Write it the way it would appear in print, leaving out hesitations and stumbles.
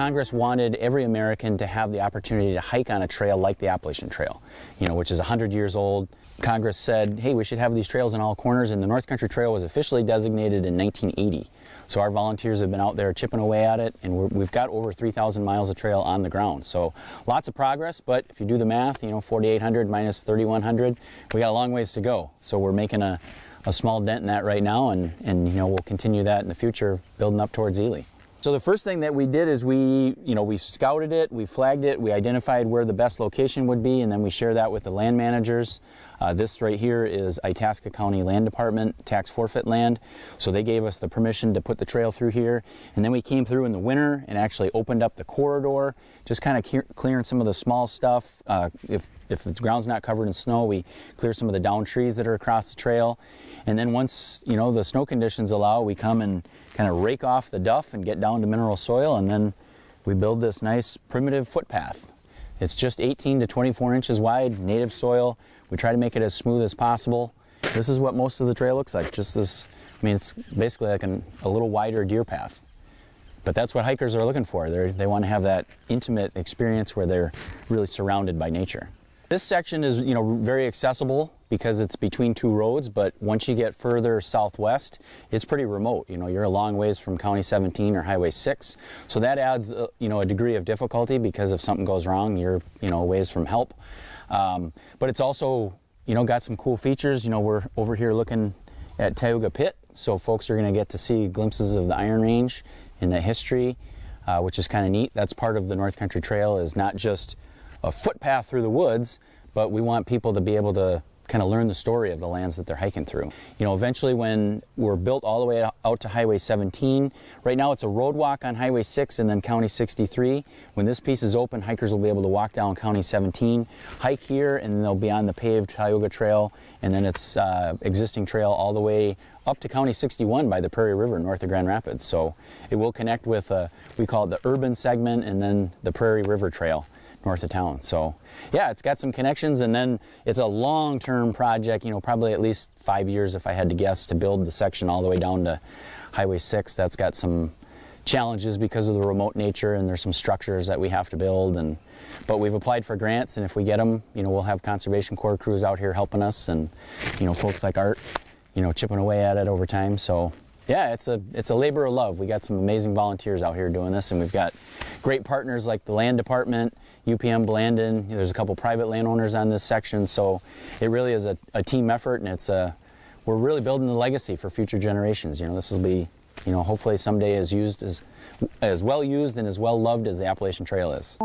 Congress wanted every American to have the opportunity to hike on a trail like the Appalachian Trail, which is 100 years old. Congress said, hey, we should have these trails in all corners, and the North Country Trail was officially designated in 1980. So our volunteers have been out there chipping away at it, and we've got over 3,000 miles of trail on the ground. So lots of progress, but if you do the math, 4,800 minus 3,100, we got a long ways to go. So we're making a small dent in that right now, and we'll continue that in the future, building up towards Ely. So the first thing that we did is we scouted it, we flagged it, we identified where the best location would be, and then we share that with the land managers. This right here is Itasca County Land Department tax forfeit land, so they gave us the permission to put the trail through here. And then we came through in the winter and actually opened up the corridor, just kind of clearing some of the small stuff. If the ground's not covered in snow, we clear some of the down trees that are across the trail. And then once the snow conditions allow, we come and kind of rake off the duff and get down to mineral soil, and then we build this nice primitive footpath. It's just 18 to 24 inches wide, native soil. We try to make it as smooth as possible. This is what most of the trail looks like, just this, it's basically like a little wider deer path. But that's what hikers are looking for. They want to have that intimate experience where they're really surrounded by nature. This section is, very accessible because it's between two roads, but once you get further southwest, it's pretty remote. You're a long ways from County 17 or Highway 6, so that adds, a degree of difficulty because if something goes wrong, you're, a ways from help. But it's also, got some cool features. We're over here looking at Tioga Pit, so folks are going to get to see glimpses of the Iron Range and the history, which is kind of neat. That's part of the North Country Trail, is not just a footpath through the woods, but we want people to be able to kind of learn the story of the lands that they're hiking through. Eventually when we're built all the way out to Highway 17, right now it's a road walk on Highway 6 and then County 63. When this piece is open, hikers will be able to walk down County 17, hike here, and then they'll be on the paved Tioga Trail, and then it's existing trail all the way up to County 61 by the Prairie River north of Grand Rapids. So it will connect with, we call it the urban segment, and then the Prairie River Trail north of town. So yeah, it's got some connections, and then it's a long-term project, probably at least 5 years if I had to guess, to build the section all the way down to Highway 6. That's got some challenges because of the remote nature, and there's some structures that we have to build, but we've applied for grants, and if we get them, we'll have Conservation Corps crews out here helping us, and folks like Art, chipping away at it over time. So yeah, it's a labor of love. We got some amazing volunteers out here doing this, and we've got great partners like the Land Department, UPM Blandon. There's a couple private landowners on this section, so it really is a team effort, and we're really building the legacy for future generations. This will be, hopefully someday as well used and as well loved as the Appalachian Trail is.